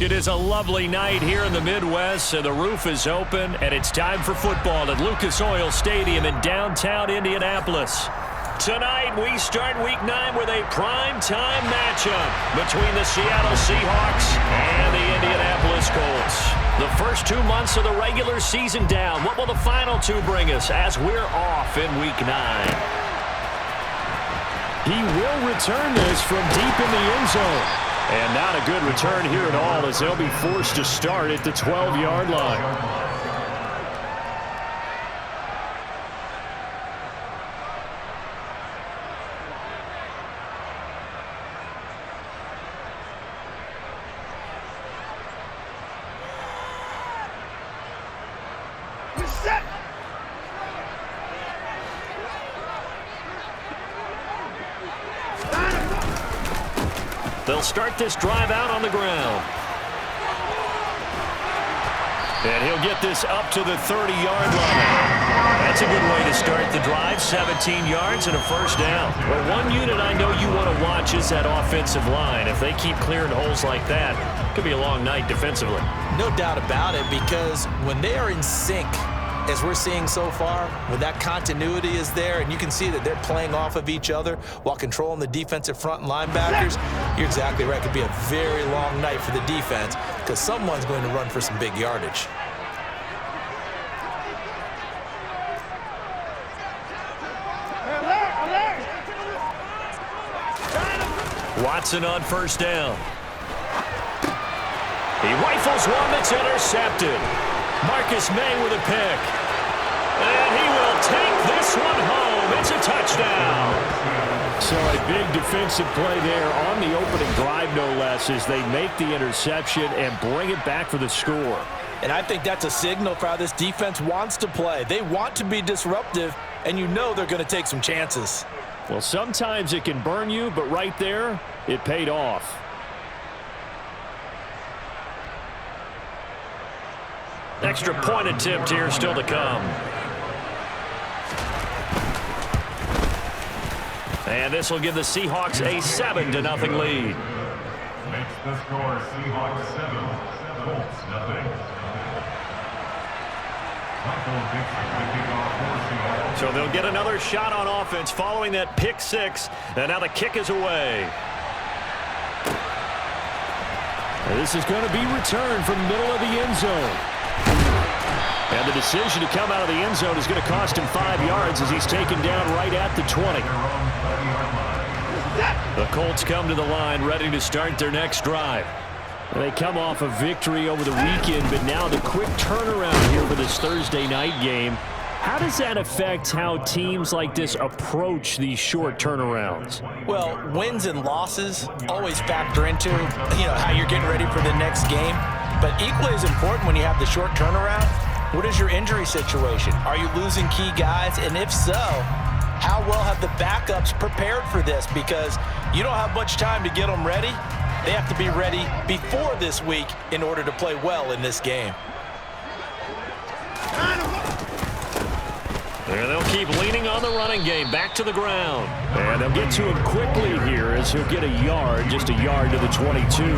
It is a lovely night here in the Midwest, and the roof is open, and it's time for football at Lucas Oil Stadium in downtown Indianapolis. Tonight, we start Week 9 with a primetime matchup between the Seattle Seahawks and the Indianapolis Colts. The first 2 months of the regular season down. What will the final two bring us as we're off in Week 9? He will return this from deep in the end zone. And not a good return here at all, as they'll be forced to start at the 12-yard line. They'll start this drive out on the ground. And he'll get this up to the 30-yard line. That's a good way to start the drive. 17 yards and a first down. Well, one unit I know you want to watch is that offensive line. If they keep clearing holes like that, it could be a long night defensively. No doubt about it, because when they are in sync, as we're seeing so far, when that continuity is there and you can see that they're playing off of each other while controlling the defensive front and linebackers, you're exactly right. It could be a very long night for the defense because someone's going to run for some big yardage. Watson on first down. He rifles one that's intercepted. Marcus May with a pick. And he will take this one home. It's a touchdown. So a big defensive play there on the opening drive, no less, as they make the interception and bring it back for the score. And I think that's a signal for how this defense wants to play. They want to be disruptive, and you know they're going to take some chances. Well, sometimes it can burn you, but right there, it paid off. Extra point attempt here still to come. And this will give the Seahawks a 7-0 lead. Makes the score Seahawks 7, Colts 0. So they'll get another shot on offense following that pick six. And now the kick is away. This is going to be returned from the middle of the end zone. And the decision to come out of the end zone is going to cost him 5 yards as he's taken down right at the 20. The Colts come to the line ready to start their next drive. They come off a victory over the weekend, but now the quick turnaround here for this Thursday night game. How does that affect how teams like this approach these short turnarounds? Well, wins and losses always factor into, how you're getting ready for the next game. But equally as important when you have the short turnaround, what is your injury situation? Are you losing key guys? And if so, how well have the backups prepared for this? Because you don't have much time to get them ready. They have to be ready before this week in order to play well in this game. And they'll keep leaning on the running game. Back to the ground. And they'll get to him quickly here as he'll get a yard, just a yard to the 22.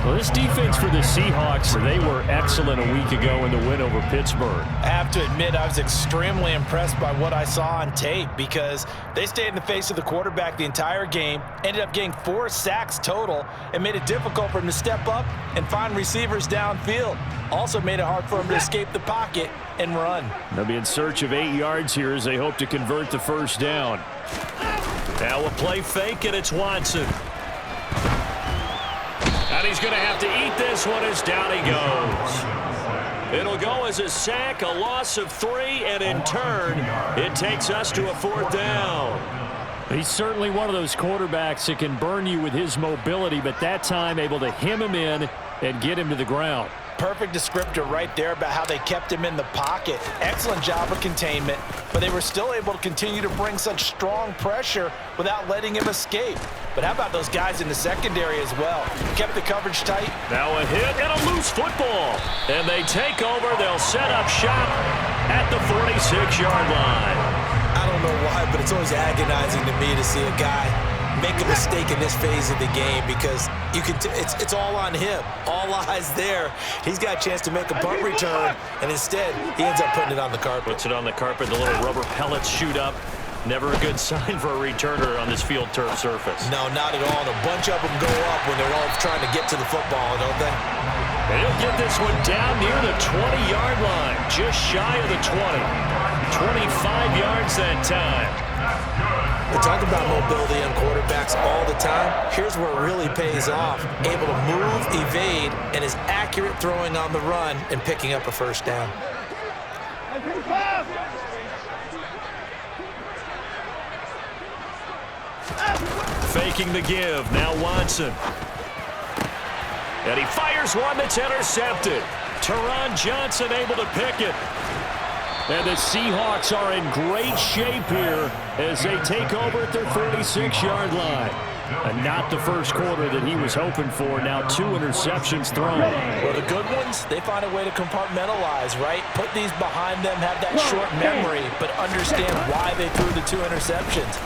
Well, this defense for the Seahawks, they were excellent a week ago in the win over Pittsburgh. I have to admit, I was extremely impressed by what I saw on tape because they stayed in the face of the quarterback the entire game, ended up getting 4 sacks total, and made it difficult for him to step up and find receivers downfield. Also made it hard for him to escape the pocket and run. They'll be in search of 8 yards here as they hope to convert the first down. Now a play fake, and it's Watson. And he's going to have to eat this one as down he goes. It'll go as a sack, a loss of 3, and in turn, it takes us to a 4th down. He's certainly one of those quarterbacks that can burn you with his mobility, but that time able to hem him in and get him to the ground. Perfect descriptor right there about how they kept him in the pocket. Excellent job of containment, but they were still able to continue to bring such strong pressure without letting him escape. But how about those guys in the secondary as well? Kept the coverage tight. Now a hit and a loose football. And they take over. They'll set up shop at the 46-yard line. I don't know why, but it's always agonizing to me to see a guy make a mistake in this phase of the game because It's all on him. All eyes there. He's got a chance to make a punt return, and instead, he ends up putting it on the carpet. Puts it on the carpet. The little rubber pellets shoot up. Never a good sign for a returner on this field turf surface. No, not at all. And a bunch of them go up when they're all trying to get to the football, don't they? And he'll get this one down near the 20-yard line, just shy of the 20. 25 yards that time. We talk about mobility on quarterbacks all the time. Here's where it really pays off. Able to move, evade, and is accurate throwing on the run and picking up a first down. Faking the give. Now Watson. And he fires one that's intercepted. Teron Johnson able to pick it. And the Seahawks are in great shape here as they take over at their 46-yard line. And not the first quarter that he was hoping for. Now 2 interceptions thrown. Well, the good ones, they find a way to compartmentalize, right? Put these behind them, have that short memory, but understand why they threw the 2 interceptions.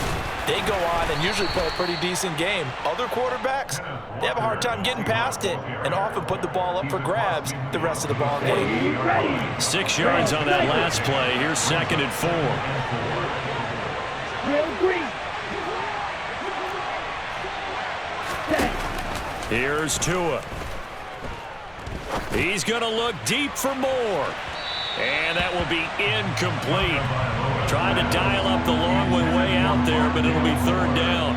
They go on and usually play a pretty decent game. Other quarterbacks, they have a hard time getting past it and often put the ball up for grabs the rest of the ball game. 6 yards on that last play. Here's 2nd and 4. Here's Tua. He's going to look deep for more. And that will be incomplete. Trying to dial up the long way out there, but it'll be 3rd down.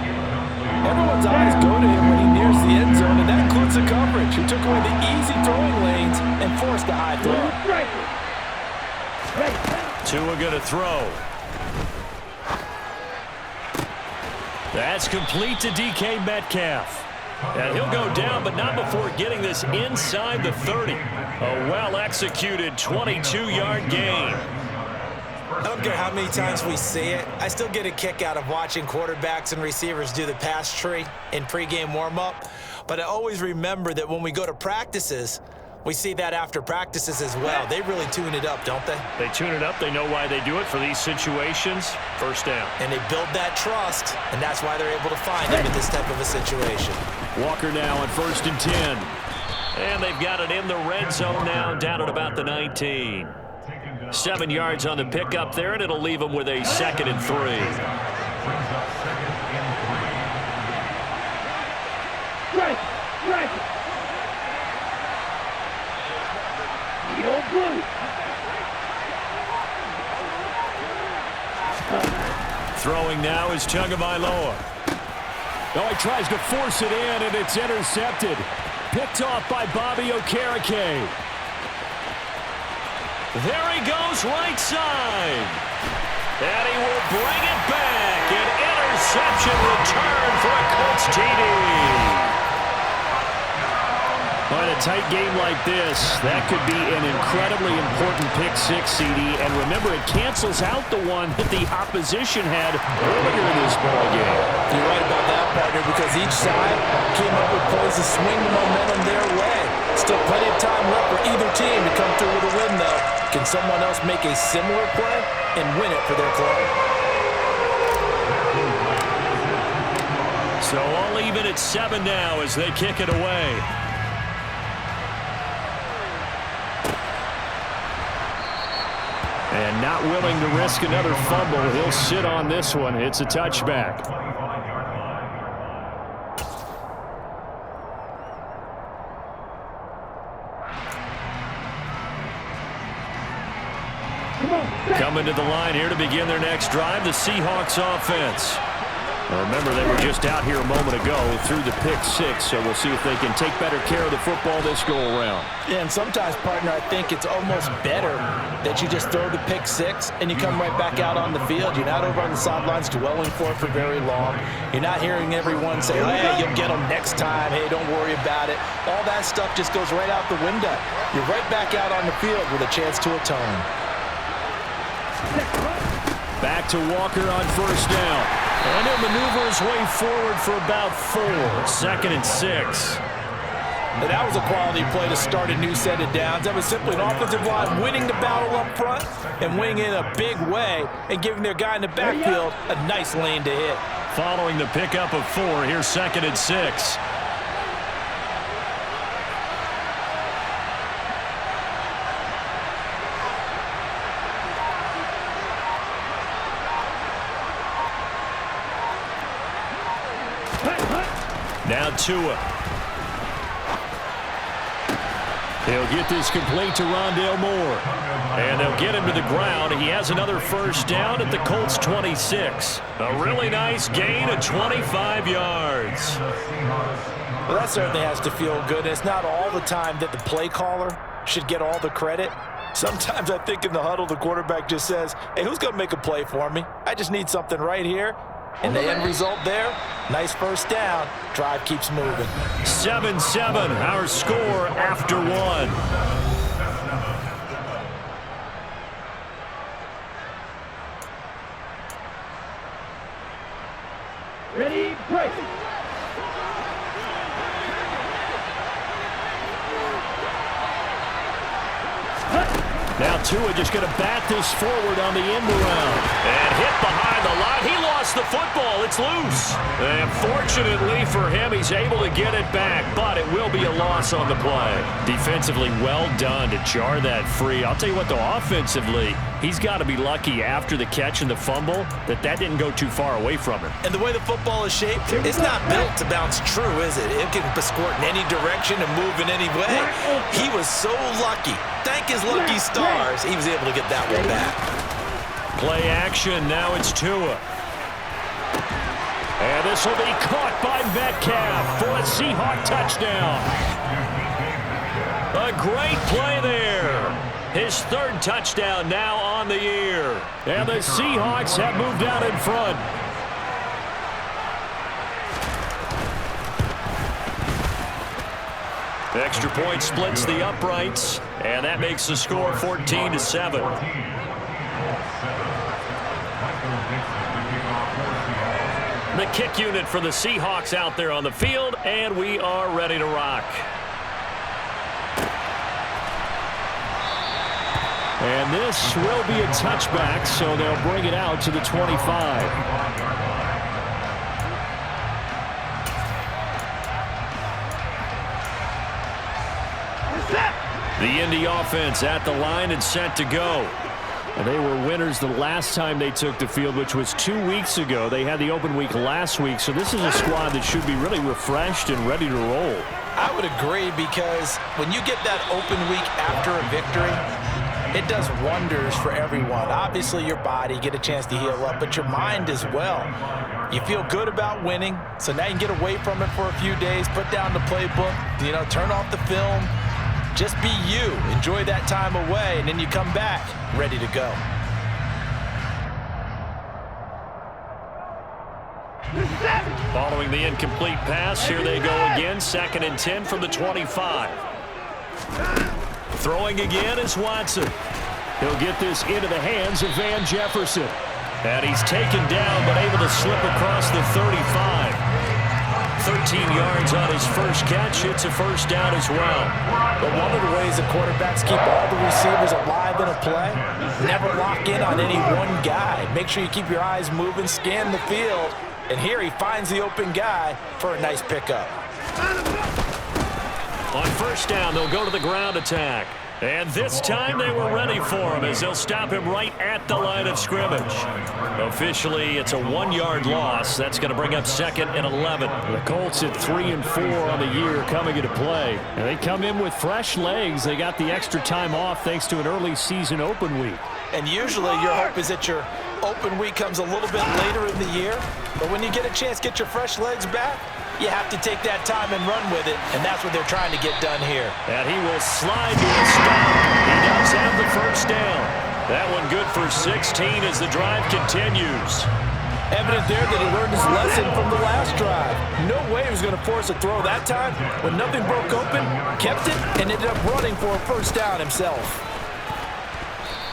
Everyone's eyes go to him when he nears the end zone, and that includes the coverage. He took away the easy throwing lanes and forced a high throw. Tua going to throw. That's complete to DK Metcalf. And he'll go down, but not before getting this inside the 30. A well-executed 22-yard gain. I don't care how many times we see it. I still get a kick out of watching quarterbacks and receivers do the pass tree in pregame warm-up. But I always remember that when we go to practices, we see that after practices as well. They really tune it up, don't they? They tune it up. They know why they do it for these situations. First down. And they build that trust, and that's why they're able to find him in this type of a situation. Walker now on 1st and 10. And they've got it in the red zone now, down at about the 19. 7 yards on the pickup there, and it'll leave them with a 2nd and 3. Throwing now is Tagovailoa. Oh, he tries to force it in, and it's intercepted. Picked off by Bobby Okereke. There he goes, right side. And he will bring it back. An interception return for a Colts TD. In a tight game like this, that could be an incredibly important pick six, CD. And remember, it cancels out the one that the opposition had earlier in this ballgame. You're right about that, partner, because each side came up with plays to swing the momentum their way. Still plenty of time left for either team to come through with a win, though. Can someone else make a similar play and win it for their club? So all even at 7 now as they kick it away. And not willing to risk another fumble. He'll sit on this one. It's a touchback. Coming to the line here to begin their next drive, the Seahawks offense. Now remember, they were just out here a moment ago through the pick six, so we'll see if they can take better care of the football this go-around. Yeah, and sometimes, partner, I think it's almost better that you just throw the pick six and you come right back out on the field. You're not over on the sidelines dwelling for it for very long. You're not hearing everyone say, hey, you'll get them next time. Hey, don't worry about it. All that stuff just goes right out the window. You're right back out on the field with a chance to atone. Back to Walker on first down. And he'll maneuver his way forward for about 4. 2nd and 6. And that was a quality play to start a new set of downs. That was simply an offensive line winning the battle up front and winning in a big way and giving their guy in the backfield a nice lane to hit. Following the pickup of 4, here's 2nd and 6. Now Tua. He'll get this complete to Rondale Moore. And they'll get him to the ground. He has another first down at the Colts 26. A really nice gain of 25 yards. Well, that certainly has to feel good. It's not all the time that the play caller should get all the credit. Sometimes I think in the huddle, the quarterback just says, hey, who's going to make a play for me? I just need something right here. And the end result there, nice first down. Drive keeps moving. 7-7, our score after one. Ready, break. Now Tua just going to bat this forward on the end around. And hit behind the line. He lost the football. It's loose. And fortunately for him, he's able to get it back, but it will be a loss on the play. Defensively, well done to jar that free. I'll tell you what, though, offensively, he's got to be lucky after the catch and the fumble that didn't go too far away from him. And the way the football is shaped, it's not built to bounce true, is it? It can squirt in any direction and move in any way. He was so lucky. Thank his lucky stars, he was able to get that one back. Play action, now it's Tua. And this will be caught by Metcalf for a Seahawk touchdown. A great play there. His third touchdown now on the year. And the Seahawks have moved out in front. Extra point splits the uprights, and that makes the score 14-7. The kick unit for the Seahawks out there on the field, and we are ready to rock. And this will be a touchback, so they'll bring it out to the 25. The Indy offense at the line and set to go. And they were winners the last time they took the field, which was 2 weeks ago. They had the open week last week, so this is a squad that should be really refreshed and ready to roll. I would agree, because when you get that open week after a victory, it does wonders for everyone. Obviously, your body, get a chance to heal up, but your mind as well. You feel good about winning, so now you can get away from it for a few days, put down the playbook, turn off the film. Just be you. Enjoy that time away, and then you come back ready to go. Following the incomplete pass, here they go again. 2nd and 10 from the 25. Throwing again is Watson. He'll get this into the hands of Van Jefferson. And he's taken down, but able to slip across the 35. 13 yards on his first catch. It's a first down as well. But one of the ways the quarterbacks keep all the receivers alive in a play, never lock in on any one guy. Make sure you keep your eyes moving, scan the field. And here he finds the open guy for a nice pickup. On first down, they'll go to the ground attack. And this time they were ready for him as they'll stop him right at the line of scrimmage. Officially, it's a 1-yard loss. That's going to bring up 2nd and 11. The Colts at 3-4 on the year coming into play. And they come in with fresh legs. They got the extra time off thanks to an early season open week. And usually your hope is that your open week comes a little bit later in the year. But when you get a chance to get your fresh legs back, you have to take that time and run with it, and that's what they're trying to get done here. And he will slide to a stop. He does have the first down. That one good for 16 as the drive continues. Evident there that he learned his lesson from the last drive. No way he was going to force a throw that time. When nothing broke open, kept it, and ended up running for a first down himself.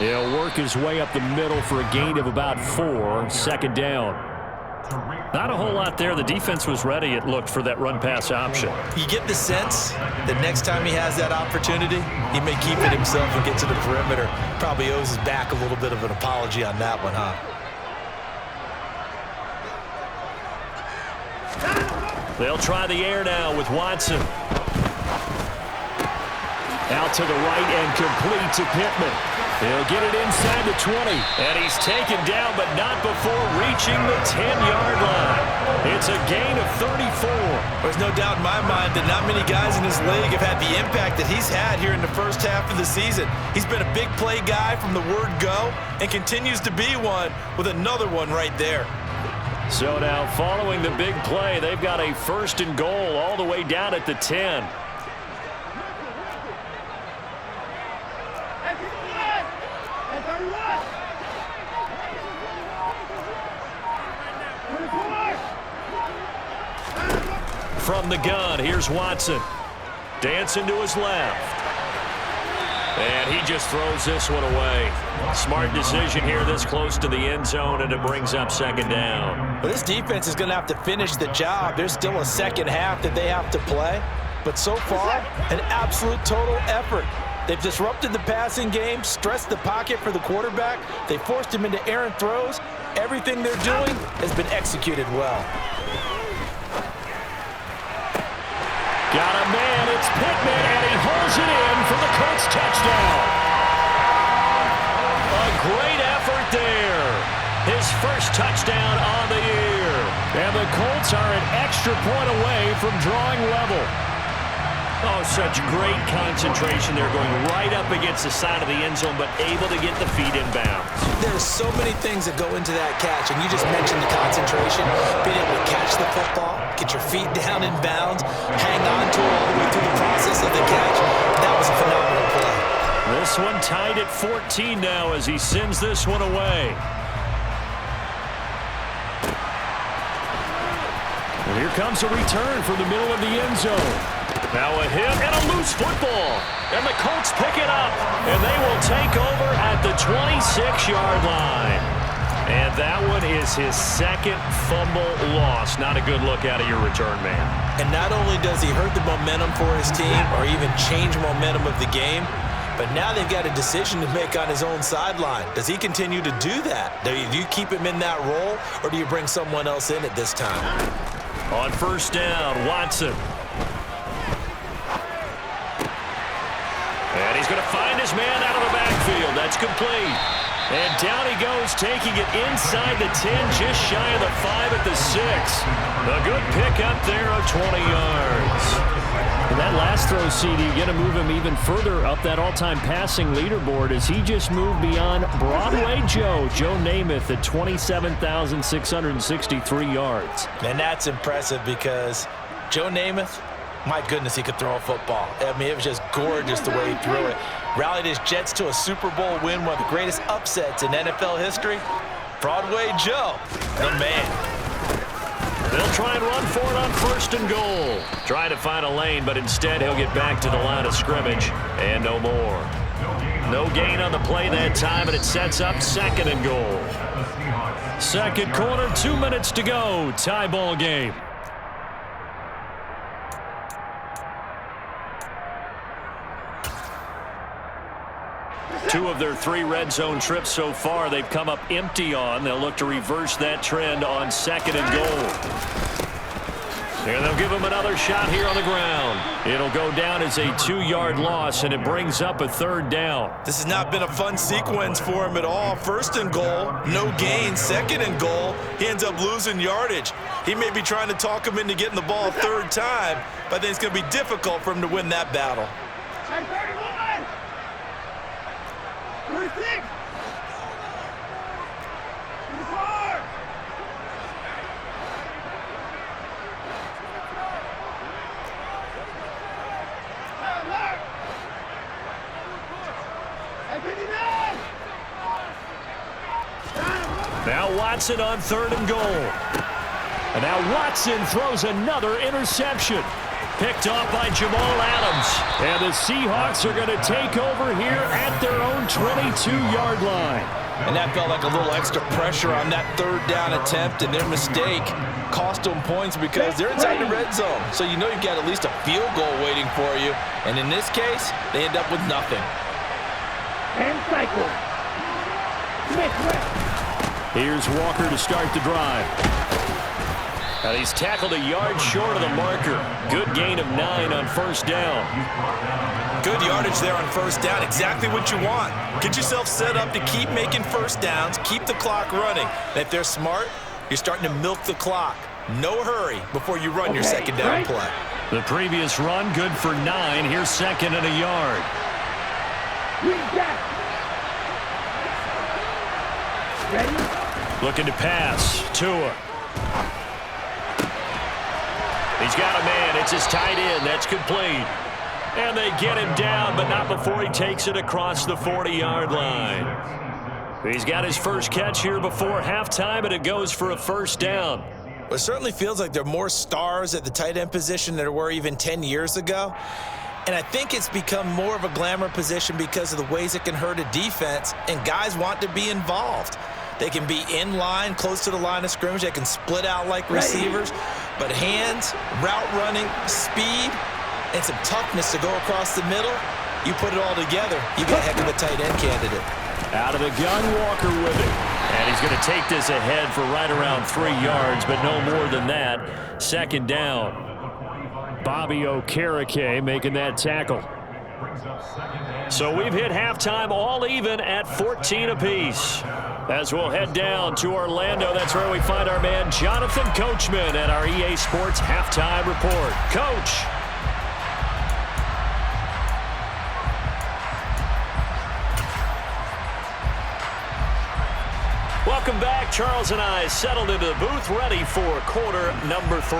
He'll work his way up the middle for a gain of about 4. 2nd down. Not a whole lot there. The defense was ready, it looked, for that run-pass option. You get the sense that next time he has that opportunity, he may keep it himself and get to the perimeter. Probably owes his back a little bit of an apology on that one, huh? They'll try the air now with Watson. Out to the right and complete to Pittman. He'll get it inside the 20. And he's taken down, but not before reaching the 10-yard line. It's a gain of 34. There's no doubt in my mind that not many guys in this league have had the impact that he's had here in the first half of the season. He's been a big play guy from the word go and continues to be one with another one right there. So now following the big play, they've got a 1st and goal all the way down at the 10. From the gun, here's Watson. Dancing to his left. And he just throws this one away. Smart decision here this close to the end zone, and it brings up 2nd down. Well, this defense is going to have to finish the job. There's still a second half that they have to play. But so far, an absolute total effort. They've disrupted the passing game, stressed the pocket for the quarterback. They forced him into errant throws. Everything they're doing has been executed well. Got a man, it's Pittman, and he holds it in for the Colts touchdown. A great effort there. His first touchdown on the year. And the Colts are an extra point away from drawing level. Oh, such great concentration. They're going right up against the side of the end zone, but able to get the feet in bounds. There's so many things that go into that catch, and you just mentioned the concentration, being able to catch the football, get your feet down in bounds, hang on to it all the way through the process of the catch. That was a phenomenal play. This one tied at 14 now as he sends this one away. And here comes a return from the middle of the end zone. Now a hit and a loose football. And the Colts pick it up. And they will take over at the 26-yard line. And that one is his 2nd fumble loss. Not a good look out of your return man. And not only does he hurt the momentum for his team or even change momentum of the game, but now they've got a decision to make on his own sideline. Does he continue to do that? Do you keep him in that role, or do you bring someone else in at this time? On 1st down, Watson. And he's going to find his man out of the backfield. That's complete. And down he goes, taking it inside the 10, just shy of the 5 at the 6. A good pickup there of 20 yards. And that last throw, CD, going to move him even further up that all-time passing leaderboard as he just moved beyond Broadway Joe Namath at 27,663 yards. And that's impressive because Joe Namath, my goodness, he could throw a football. I mean, it was just gorgeous the way he threw it. Rallied his Jets to a Super Bowl win, one of the greatest upsets in NFL history. Broadway Joe, the man. They'll try and run for it on 1st and goal. Trying to find a lane, but instead he'll get back to the line of scrimmage. And no more. No gain on the play that time, and it sets up 2nd and goal. 2nd quarter, 2 minutes to go. Tie ball game. Two of their 3 red zone trips so far, they've come up empty on. They'll look to reverse that trend on 2nd and goal. And they'll give him another shot here on the ground. It'll go down as a 2-yard loss, and it brings up a 3rd down. This has not been a fun sequence for him at all. 1st and goal, no gain. 2nd and goal, he ends up losing yardage. He may be trying to talk him into getting the ball a 3rd time, but I think it's going to be difficult for him to win that battle. Now Watson on 3rd and goal. And now Watson throws another interception. Picked off by Jamal Adams. And the Seahawks are going to take over here at their own 22-yard line. And that felt like a little extra pressure on that 3rd down attempt, and their mistake cost them points because they're inside the red zone. So you know you've got at least a field goal waiting for you. And in this case, they end up with nothing. And cycle. Here's Walker to start the drive. And he's tackled a yard short of the marker. Good gain of 9 on 1st down. Good yardage there on first down. Exactly what you want. Get yourself set up to keep making first downs, keep the clock running. And if they're smart, you're starting to milk the clock. No hurry before you run your second down play. The previous run, good for 9. Here's second and a yard. Ready? Looking to pass. Tua. He's got a man. It's his tight end. That's complete. And they get him down, but not before he takes it across the 40-yard line. He's got his first catch here before halftime, and it goes for a first down. Well, it certainly feels like there are more stars at the tight end position than there were even 10 years ago. And I think it's become more of a glamour position because of the ways it can hurt a defense, and guys want to be involved. They can be in line, close to the line of scrimmage. They can split out like receivers. But hands, route running, speed, and some toughness to go across the middle, you put it all together, you got a heck of a tight end candidate. Out of the gun, Walker with it. And he's going to take this ahead for right around 3 yards, but no more than that. Second down. Bobby Okereke making that tackle. So we've hit halftime all even at 14 apiece. As we'll head down to Orlando, that's where we find our man Jonathan Coachman at our EA Sports Halftime Report. Coach. Welcome back. Charles and I settled into the booth, ready for quarter number 3.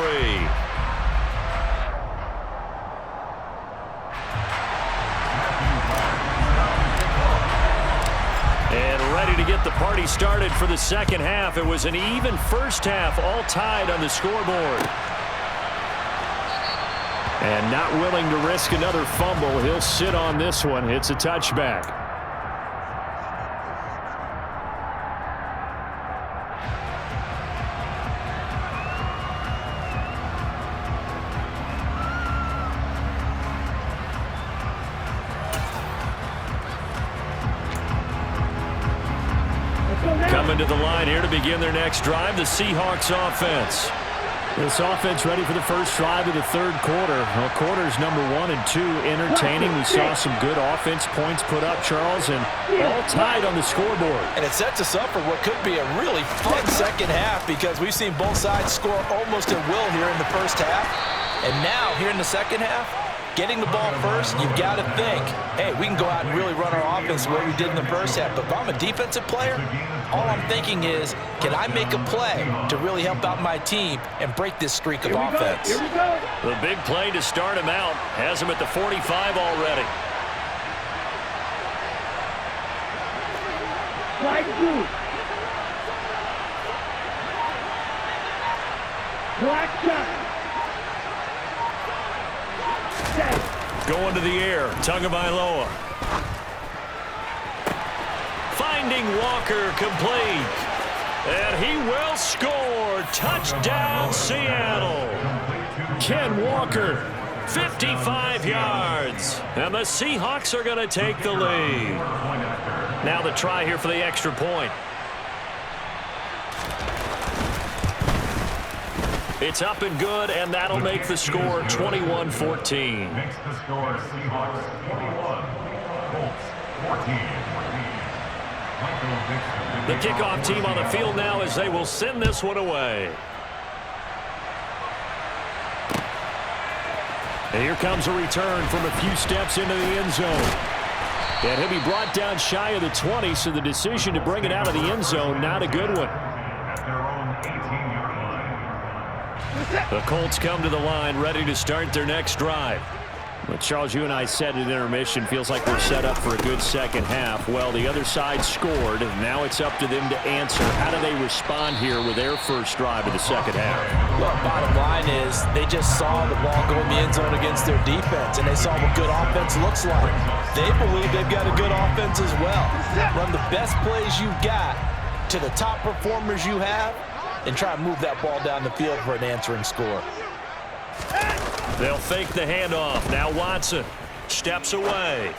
And ready to get the party started for the second half. It was an even first half, all tied on the scoreboard. And not willing to risk another fumble. He'll sit on this one. It's a touchback. Coming to the line here to begin their next drive, the Seahawks offense. This offense ready for the first drive of the third quarter. Well, quarters number 1 and 2 entertaining. We saw some good offense points put up, Charles, and all tied on the scoreboard. And it sets us up for what could be a really fun second half because we've seen both sides score almost at will here in the first half. And now, here in the second half, getting the ball first, you've got to think, hey, we can go out and really run our offense the way we did in the first half. But if I'm a defensive player, all I'm thinking is, can I make a play to really help out my team and break this streak of offense? Here we go. The big play to start him out has him at the 45 already. Slide through. Black shot. Going to the air, Tagovailoa. Finding Walker complete. And he will score. Touchdown, Seattle. Ken Walker, 55 yards. And the Seahawks are going to take the lead. Now the try here for the extra point. It's up and good, and that'll make the score 21-14. Makes the score Seahawks 21, Colts 14. The kickoff team on the field now as they will send this one away. And here comes a return from a few steps into the end zone. And he'll be brought down shy of the 20, so the decision to bring it out of the end zone, not a good one. At their own 18-yard line. The Colts come to the line ready to start their next drive. Well, Charles, you and I said at intermission, feels like we're set up for a good second half. Well, the other side scored. Now it's up to them to answer. How do they respond here with their first drive of the second half? Well, bottom line is they just saw the ball go in the end zone against their defense, and they saw what good offense looks like. They believe they've got a good offense as well. Run the best plays you've got to the top performers you have, and try to move that ball down the field for an answering score. They'll fake the handoff. Now Watson steps away.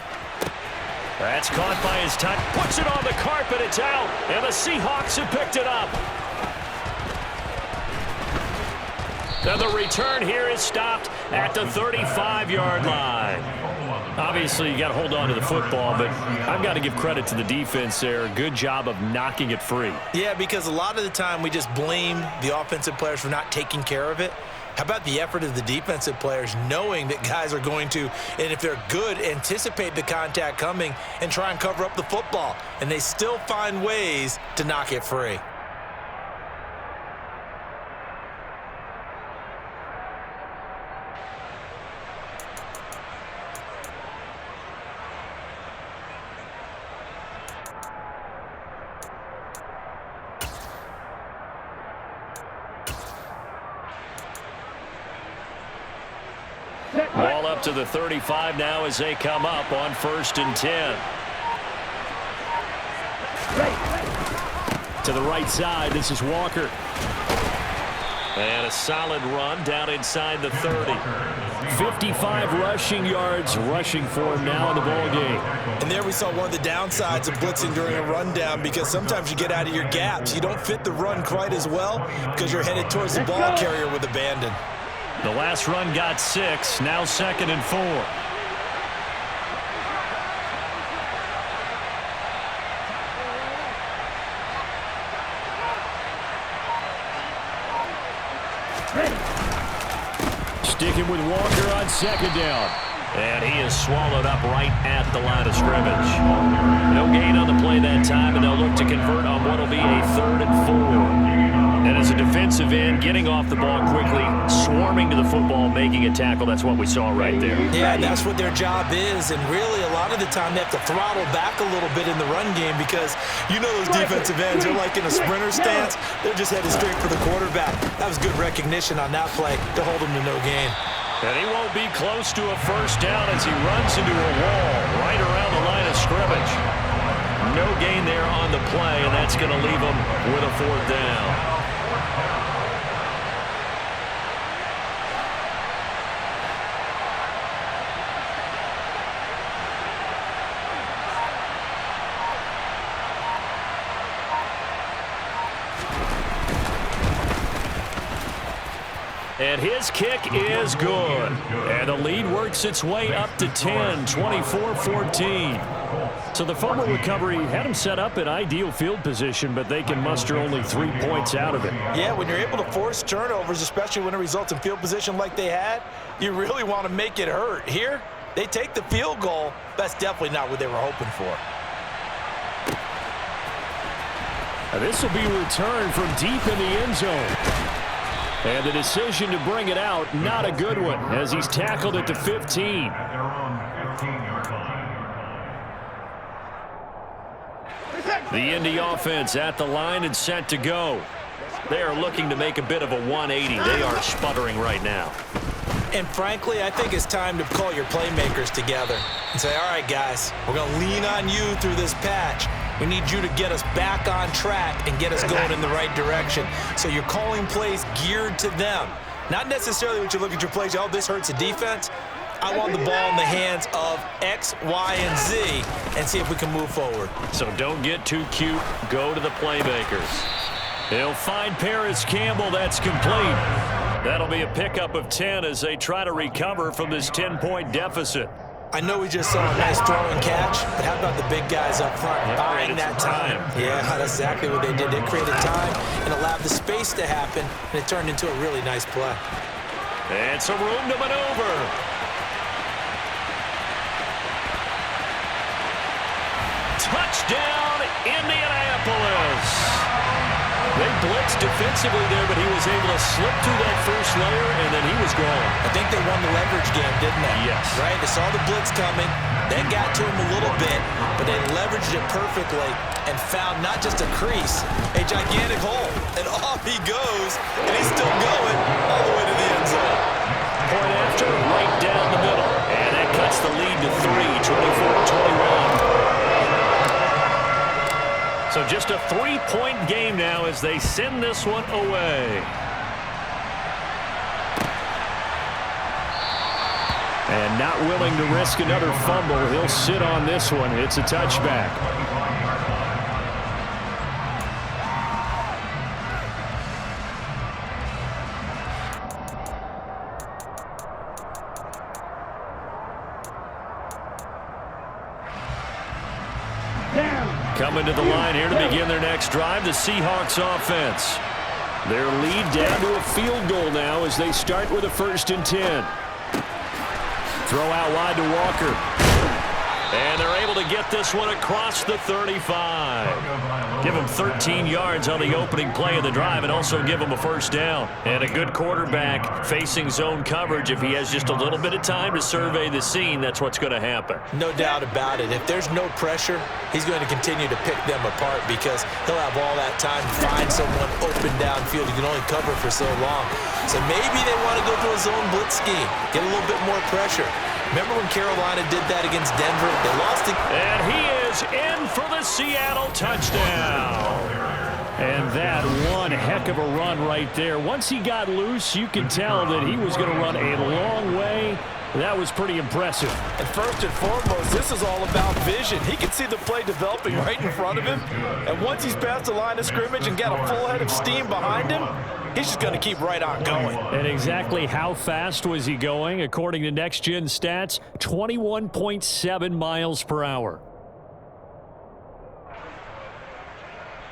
That's caught by his tight. Puts it on the carpet. It's out. And the Seahawks have picked it up. And the return here is stopped at the 35-yard line. Obviously, you got to hold on to the football, but I've got to give credit to the defense there. Good job of knocking it free. Yeah, because a lot of the time we just blame the offensive players for not taking care of it. How about the effort of the defensive players knowing that guys are going to, and if they're good, anticipate the contact coming and try and cover up the football. And they still find ways to knock it free. Ball up to the 35 now as they come up on 1st and 10. To the right side, this is Walker. And a solid run down inside the 30. 55 rushing yards rushing for him now in the ball game. And there we saw one of the downsides of blitzing during a rundown, because sometimes you get out of your gaps. You don't fit the run quite as well because you're headed towards the ball carrier with abandon. The last run got 6, now 2nd and 4. Sticking with Walker on 2nd down. And he is swallowed up right at the line of scrimmage. No gain on the play that time, and they'll look to convert on what will be a 3rd and 4. And as a defensive end, getting off the ball quickly, swarming to the football, making a tackle, that's what we saw right there. Yeah, that's what their job is, and really a lot of the time they have to throttle back a little bit in the run game, because you know those defensive ends, they're like in a sprinter stance. They're just headed straight for the quarterback. That was good recognition on that play to hold him to no gain. And he won't be close to a 1st down as he runs into a wall right around the line of scrimmage. No gain there on the play, and that's going to leave him with a 4th down. And his kick is good. And the lead works its way up to 10, 24-14. So the fumble recovery had him set up in ideal field position, but they can muster only 3 points out of it. Yeah, when you're able to force turnovers, especially when it results in field position like they had, you really want to make it hurt. Here, they take the field goal. That's definitely not what they were hoping for. And this will be returned from deep in the end zone. And the decision to bring it out, not a good one, as he's tackled at the 15. The Indy offense at the line and set to go. They are looking to make a bit of a 180. They are sputtering right now. And frankly, I think it's time to call your playmakers together and say, all right, guys, we're going to lean on you through this patch. We need you to get us back on track and get us going in the right direction. So you're calling plays geared to them. Not necessarily when you look at your plays, oh, this hurts the defense. I want the ball in the hands of X, Y, and Z and see if we can move forward. So don't get too cute. Go to the playmakers. He'll find Paris Campbell. That's complete. That'll be a pickup of 10 as they try to recover from this 10-point deficit. I know we just saw a nice throw and catch, but how about the big guys up front buying that time? Yeah, that's exactly what they did. They created time and allowed the space to happen, and it turned into a really nice play. And some room to maneuver. Touchdown, Indianapolis. They blitzed defensively there, but he was able to slip through that first layer, and then he was gone. I think they won the leverage game, didn't they? Yes. Right? They saw the blitz coming. That got to him a little bit, but they leveraged it perfectly and found not just a crease, a gigantic hole. And off he goes, and he's still going all the way to the end zone. Point after, right down the middle. And that cuts the lead to 3, 24-21. So just a 3-point game now as they send this one away. And not willing to risk another fumble. He'll sit on this one. It's a touchback. Coming to the line here to begin their next drive, the Seahawks offense. Their lead down to a field goal now as they start with a 1st and 10. Throw out wide to Walker. And they're able to get this one across the 35. Give him 13 yards on the opening play of the drive and also give him a 1st down. And a good quarterback facing zone coverage. If he has just a little bit of time to survey the scene, that's what's going to happen. No doubt about it. If there's no pressure, he's going to continue to pick them apart because he'll have all that time to find someone open downfield. He can only cover for so long. So maybe they want to go to a zone blitz scheme, get a little bit more pressure. Remember when Carolina did that against Denver? They lost it. And he is in for the Seattle touchdown. And that one heck of a run right there. Once he got loose, you could tell that he was going to run a long way. That was pretty impressive. And first and foremost, this is all about vision. He can see the play developing right in front of him. And once he's past the line of scrimmage and got a full head of steam behind him, he's just going to keep right on going. And exactly how fast was he going? According to Next Gen Stats, 21.7 miles per hour.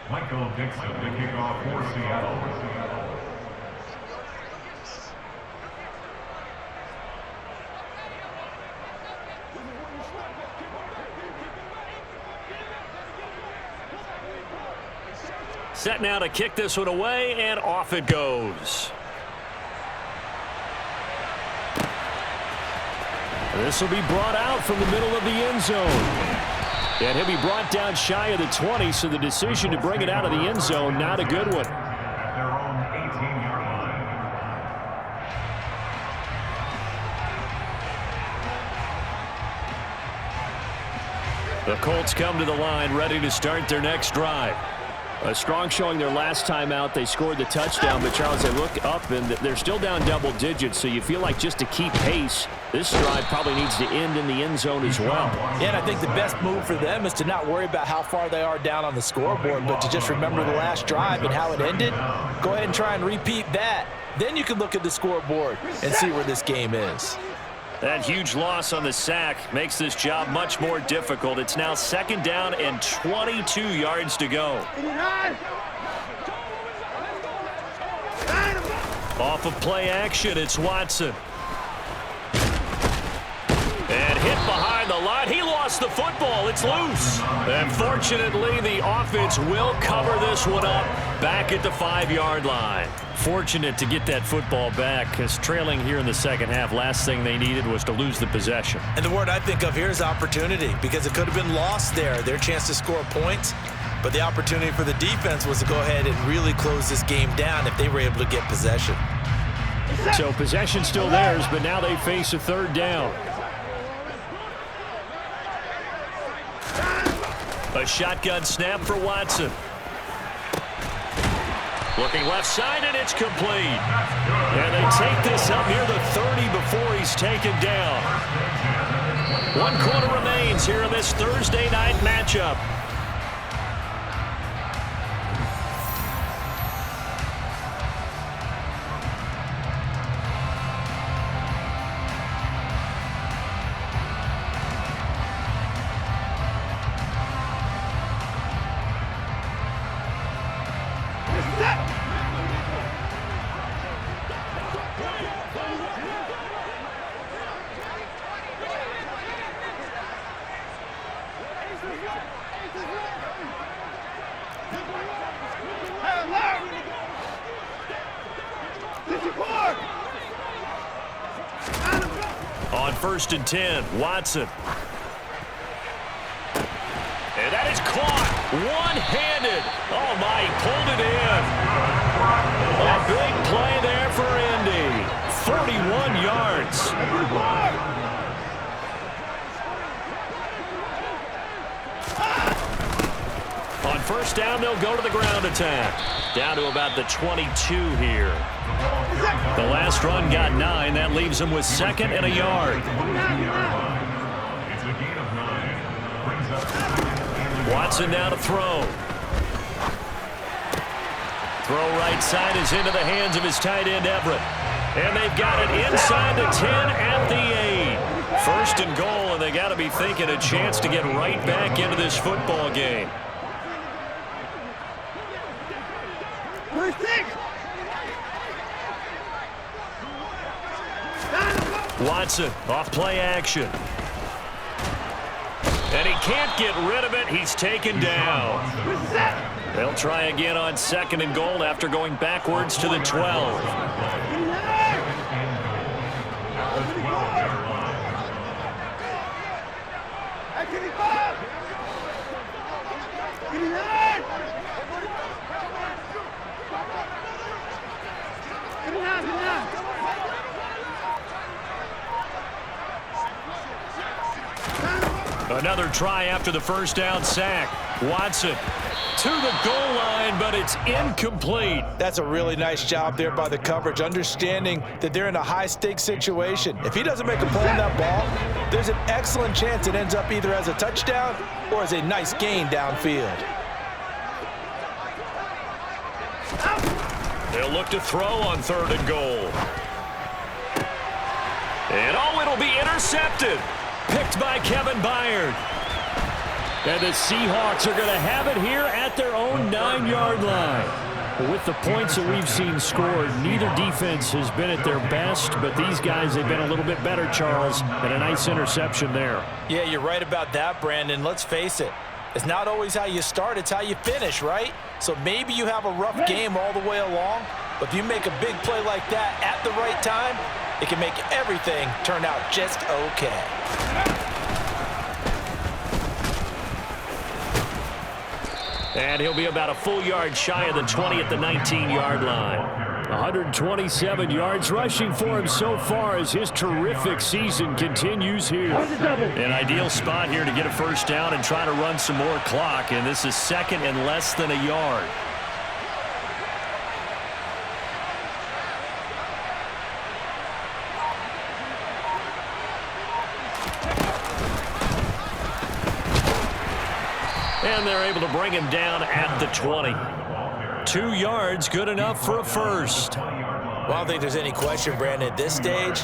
Michael Dixon, the kickoff for Seattle. Set now to kick this one away, and off it goes. This will be brought out from the middle of the end zone. And he'll be brought down shy of the 20, so the decision to bring it out of the end zone, not a good one. At their own 18-yard line. The Colts come to the line, ready to start their next drive. A strong showing their last time out. They scored the touchdown, but Charles, they look up and they're still down double digits, so you feel like just to keep pace, this drive probably needs to end in the end zone as well. Yeah, and I think the best move for them is to not worry about how far they are down on the scoreboard, but to just remember the last drive and how it ended. Go ahead and try and repeat that. Then you can look at the scoreboard and see where this game is. That huge loss on the sack makes this job much more difficult. It's now 2nd down and 22 yards to go. Off of play action, it's Watson. And hit behind the line. He lost the football. It's loose. And fortunately, the offense will cover this one up back at the 5-yard line. Fortunate to get that football back, because trailing here in the second half, last thing they needed was to lose the possession. And the word I think of here is opportunity, because it could have been lost there, their chance to score points. But the opportunity for the defense was to go ahead and really close this game down if they were able to get possession. So possession still theirs, but now they face a 3rd down. A shotgun snap for Watson. Looking left side, and it's complete. And they take this up near the 30 before he's taken down. 1 quarter remains here in this Thursday night matchup. On 1st and 10, Watson. And that is caught one-handed. Oh, my, he pulled it in. A big play there for Indy. 41 yards. On 1st down, they'll go to the ground attack. Down to about the 22 here. The last run got 9. That leaves them with 2nd and a yard. It's a gain of 9. Brings up Watson now to throw. Throw right side is into the hands of his tight end, Everett. And they've got it inside the 10 at the 8. 1st and goal, and they got to be thinking a chance to get right back into this football game. Watson off play action. And he can't get rid of it. He's taken down. They'll try again on 2nd and goal after going backwards to the 12. Another try after the first down sack. Watson to the goal line, but it's incomplete. That's a really nice job there by the coverage, understanding that they're in a high-stakes situation. If he doesn't make a play on that ball, there's an excellent chance it ends up either as a touchdown or as a nice gain downfield. They'll look to throw on 3rd and goal. And it'll be intercepted. Picked by Kevin Byard. And the Seahawks are going to have it here at their own 9-yard line. With the points that we've seen scored, neither defense has been at their best, but these guys have been a little bit better, Charles, and a nice interception there. Yeah, you're right about that, Brandon. Let's face it. It's not always how you start, it's how you finish, right? So maybe you have a rough game all the way along, but if you make a big play like that at the right time, it can make everything turn out just okay. And he'll be about a full yard shy of the 20 at the 19-yard line. 127 yards rushing for him so far as his terrific season continues here. An ideal spot here to get a first down and try to run some more clock, and this is 2nd and less than a yard. And they're able to bring him down at the 20. 2 yards, good enough for a first. Well, I don't think there's any question, Brandon, at this stage,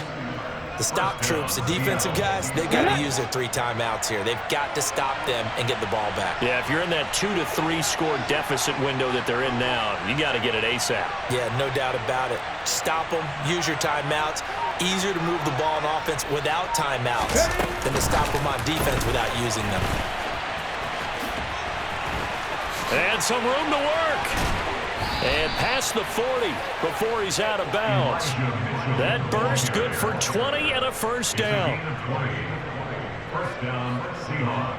the stop troops, the defensive guys, they've got to use their 3 timeouts here. They've got to stop them and get the ball back. Yeah, if you're in that 2 to 3 score deficit window that they're in now, you got to get it ASAP. Yeah, no doubt about it. Stop them, use your timeouts. Easier to move the ball on offense without timeouts than to stop them on defense without using them. And some room to work. And past the 40 before he's out of bounds. That burst good for 20 and a first down. First down, Seahawks.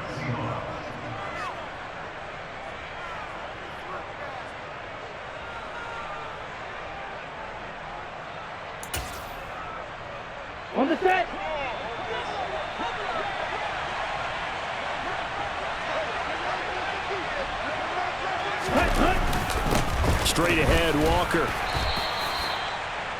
On the set. Straight ahead, Walker.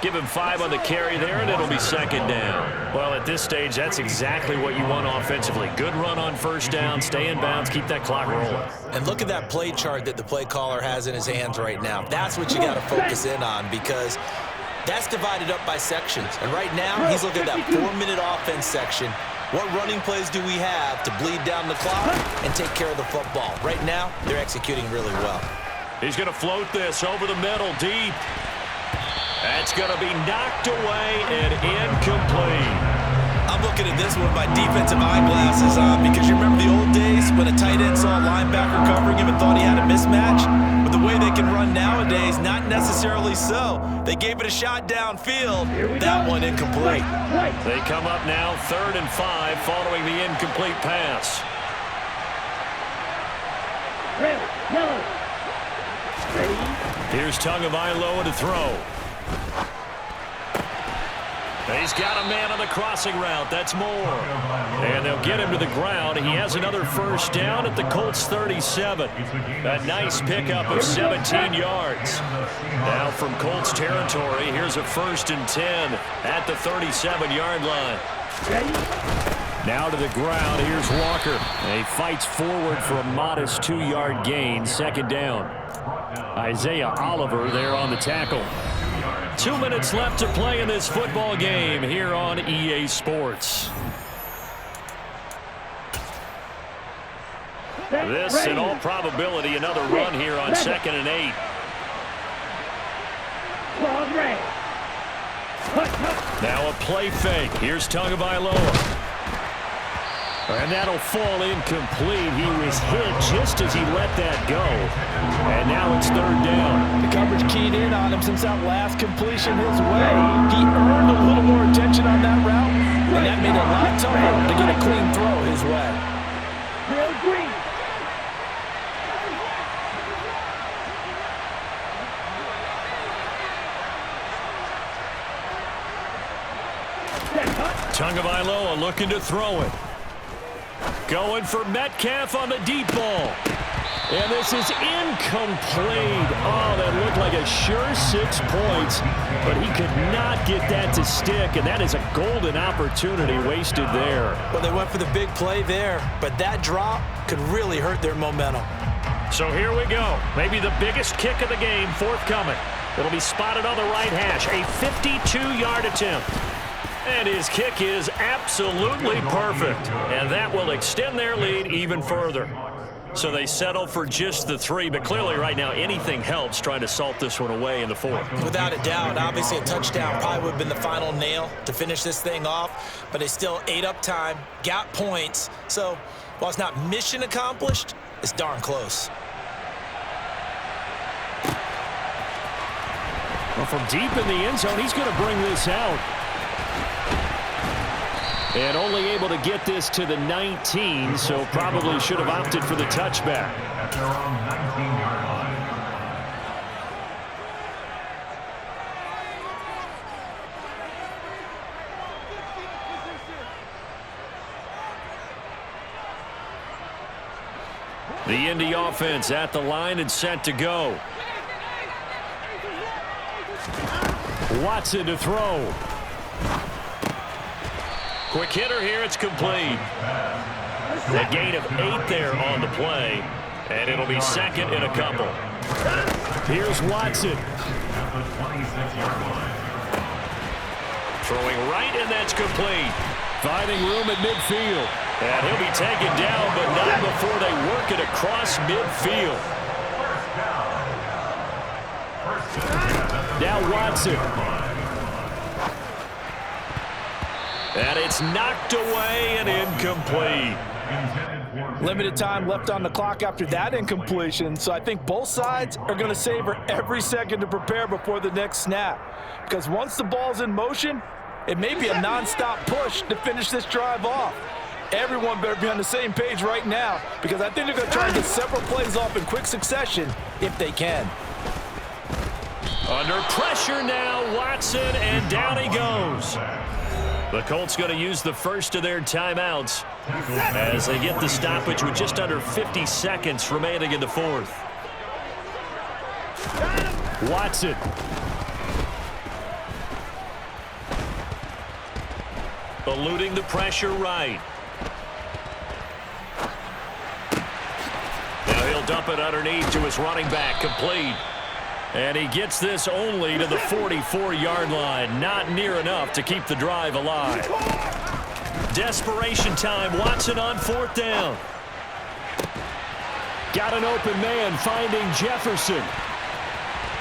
Give him 5 on the carry there, and it'll be 2nd down. Well, at this stage, that's exactly what you want offensively. Good run on first down, stay in bounds, keep that clock rolling. And look at that play chart that the play caller has in his hands right now. That's what you got to focus in on, because that's divided up by sections. And right now, he's looking at that 4-minute offense section. What running plays do we have to bleed down the clock and take care of the football? Right now, they're executing really well. He's going to float this over the middle, deep. That's going to be knocked away and incomplete. I'm looking at this one with my defensive eyeglasses on, because you remember the old days when a tight end saw a linebacker covering him and thought he had a mismatch? But the way they can run nowadays, not necessarily so. They gave it a shot downfield. That one incomplete. They come up now 3rd and 5 following the incomplete pass. Red, yellow. Ready? Here's Tagovailoa to throw. He's got a man on the crossing route. That's more. And they'll get him to the ground. He has another first down at the Colts 37. A nice pickup of 17 yards. Now from Colts territory, here's a 1st and 10 at the 37-yard line. Ready? Now to the ground, here's Walker. And he fights forward for a modest 2-yard gain, 2nd down. Isaiah Oliver there on the tackle. 2 minutes left to play in this football game here on EA Sports. This, in all probability, another run here on 2nd and 8. Now a play fake. Here's Tagovailoa. And that'll fall incomplete. He was hit just as he let that go. And now it's third down. The coverage keyed in on him since that last completion his way. He earned a little more attention on that route, and that made it a lot tougher to get a clean throw his way. Real green. Tagovailoa looking to throw it. Going for Metcalf on the deep ball. And this is incomplete. Oh, that looked like a sure 6 points, but he could not get that to stick, and that is a golden opportunity wasted there. Well, they went for the big play there, but that drop could really hurt their momentum. So here we go. Maybe the biggest kick of the game forthcoming. It'll be spotted on the right hash. A 52-yard attempt. And his kick is absolutely perfect. And that will extend their lead even further. So they settle for just the 3, but clearly right now anything helps trying to salt this one away in the 4th. Without a doubt, obviously a touchdown probably would have been the final nail to finish this thing off, but they still ate up time, got points. So while it's not mission accomplished, it's darn close. Well, from deep in the end zone, he's going to bring this out. And only able to get this to the 19, so probably should have opted for the touchback. At their own 19-yard line. The Indy offense at the line and set to go. Watson to throw. Quick hitter here, it's complete. A gain of 8 there on the play, and it'll be second in a couple. Here's Watson. At the 26-yard line. Throwing right, and that's complete. Finding room at midfield. And he'll be taken down, but not before they work it across midfield. Now Watson. And it's knocked away and incomplete. Limited time left on the clock after that incompletion, so I think both sides are going to savor every second to prepare before the next snap. Because once the ball's in motion, it may be a nonstop push to finish this drive off. Everyone better be on the same page right now, because I think they're going to try and get several plays off in quick succession if they can. Under pressure now, Watson, and down he goes. The Colts going to use the first of their timeouts as they get the stoppage with just under 50 seconds remaining in the 4th. Watson. Eluding the pressure right. Now he'll dump it underneath to his running back, complete. And he gets this only to the 44-yard line. Not near enough to keep the drive alive. Desperation time. Watson on 4th down. Got an open man finding Jefferson.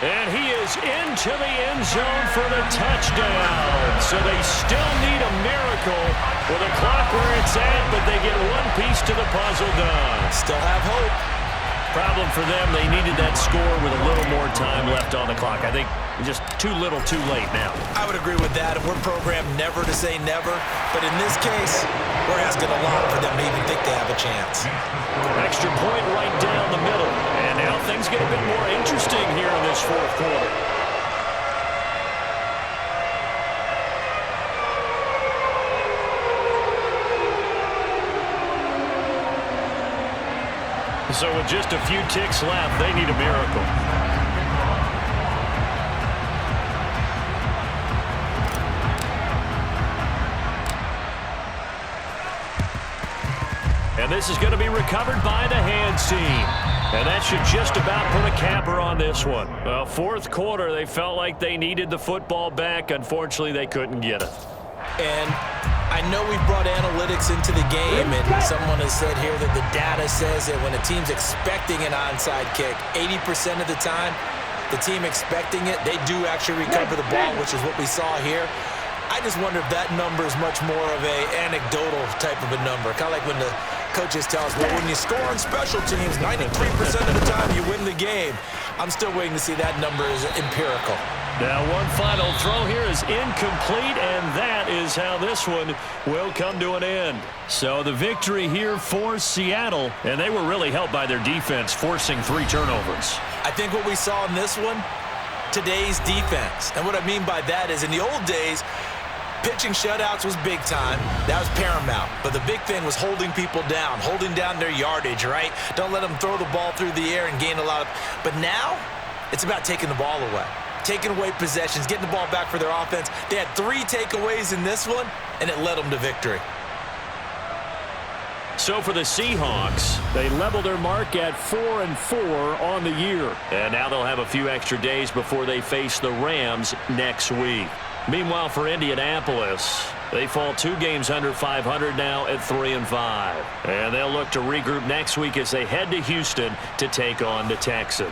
And he is into the end zone for the touchdown. So they still need a miracle with the clock where it's at, but they get one piece to the puzzle done. Still have hope. Problem for them, they needed that score with a little more time left on the clock. I think just too little, too late now. I would agree with that, and we're programmed never to say never. But in this case, we're asking a lot for them to even think they have a chance. Extra point right down the middle. And now things get a bit more interesting here in this 4th quarter. So with just a few ticks left, they need a miracle. And this is going to be recovered by the hands team. And that should just about put a capper on this one. Well, 4th quarter, they felt like they needed the football back. Unfortunately, they couldn't get it. And I know we've brought analytics into the game, and someone has said here that the data says that when a team's expecting an onside kick, 80% of the time, the team expecting it, they do actually recover the ball, which is what we saw here. I just wonder if that number is much more of a anecdotal type of a number. Kind of like when the coaches tell us, well, when you score on special teams, 93% of the time you win the game. I'm still waiting to see that number is empirical. Now one final throw here is incomplete, and that is how this one will come to an end. So the victory here for Seattle, and they were really helped by their defense, forcing 3 turnovers. I think what we saw in this one, today's defense. And what I mean by that is in the old days, pitching shutouts was big time. That was paramount. But the big thing was holding people down, holding down their yardage, right? Don't let them throw the ball through the air and gain a lot of... But now, it's about taking the ball away. Taking away possessions, getting the ball back for their offense. They had 3 takeaways in this one, and it led them to victory. So for the Seahawks, They level their mark at 4-4 on the year. and now they'll have a few extra days before they face the Rams next week. Meanwhile, for Indianapolis, they fall 2 games under 500 now at 3-5. And they'll look to regroup next week as they head to Houston to take on the Texans.